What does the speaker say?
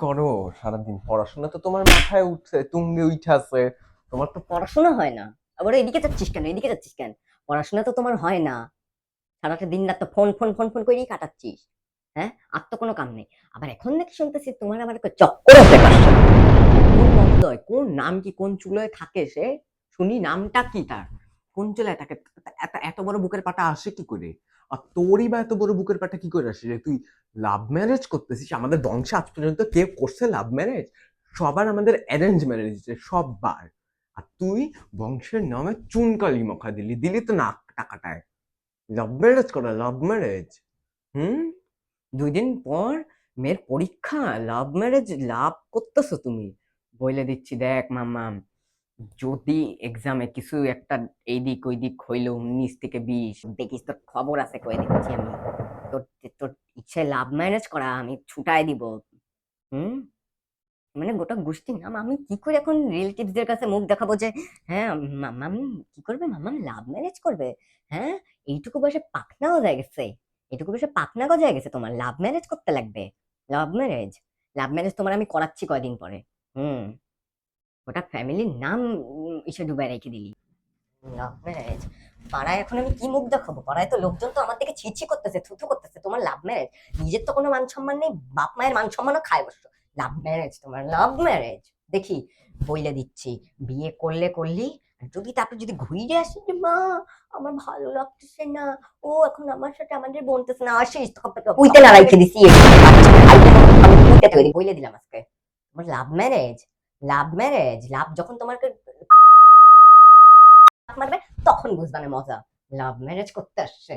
করো সারাদিন? পড়াশোনা তো তোমার মাথায় উঠছে, তুঙ্গে উঠাছে। তোমার তো পড়াশোনা হয় না, আবার এদিকে যাচ্ছিস কেন? এদিকে যাচ্ছিস কেন? পড়াশোনা তো তোমার হয় না। সারাটা দিন রাত তো ফোন ফোন ফোন ফোন করেই কাটাচ্ছিস। হ্যাঁ, আর তো কোনো কাম নেই। আবার এখন নাকি শুনতেছি তোমার আমার একটা চক্কর আছে কার সাথে। কোন মহোদয়, কোন নাম কি, কোন চুলোয় থাকে সে? শুনি নামটা কি তার? কোন চুলোয় থাকে? এত এত বড় বুকের পাটা আসে কি করে? আর তোরই বা এত বড় বুকের পাটা কি করে আসে যে তুই লাভ ম্যারেজ করতেছিস? আমাদের বংশে আজ পর্যন্ত কে করছে লাভ ম্যারেজ? সবার আমাদের অ্যারেঞ্জ ম্যারেজ, সববার। আর তুই বংশের নামে চুনকালি মাখা দিলি, দিলি তো না টাকাটায়। লাভ ম্যারেজ করা, লাভ ম্যারেজ। হুম। 2 দিন পর মেয়ের পরীক্ষা, লাভ ম্যারেজ লাভ করতেছো তুমি? বলে দিচ্ছি দেখ মামা, যদি এক্সামে কিছু একটা এইদিক ওইদিক হইলো 19 থেকে 20, দেখিস তোর খবর আছে, কয়ে দিচ্ছি আমি। তোর তোর ইচ্ছে লাভ ম্যারেজ করা আমি ছুটাই দিব। হুম। মানে গোটা গোষ্ঠীর নাম আমি কি করে এখন রিলেটিভসদের কাছে মুখ দেখাবো যে হ্যাঁ, মামাম কি করবে, মামাম লাভ ম্যারেজ করবে? হ্যাঁ, এইটুকু বয়সে পাকনা গজায় গেছে। এইটুকু বয়সে পাকনা গজায় গেছে, তোমার লাভ ম্যারেজ করতে লাগবে? Love marriage? লাভ ম্যারেজ তোমার আমি করাচ্ছি কয়দিন পরে। হুম। ওটা ফ্যামিলির নাম ইসে ডুবাই রেখে দিলি। Love marriage? পাড়ায় এখন আমি কি মুখ দেখাবো? পাড়ায় তো লোকজন তো আমার দিকে ছি ছি করতেছে, থুথু করতেছে। তোমার লাভ ম্যারেজ? নিজের তো কোনো মান সম্মান নেই, বাপ মায়ের মান সম্মানও খায় বসছো। Love marriage? তোমার লাভ ম্যারেজ? দেখি, বইলে দিচ্ছি, বিয়ে করলে করলি, আর যদি তারপর যদি ঘুরে আসি যে মা আমার ভালো লাগতেছে না, ও এখন আমার সাথে আমাদের বলতেছে না, আসিস তখন তোকে উইতে না রাইখে দিছি আমি উইতে তৈরি বইলে দিলাম আজকে। তোমার লাভ ম্যারেজ? Love marriage? লাভ যখন তোমাকে মারবে তখন বুঝবা না মজা। লাভ ম্যারেজ করতে আসছে।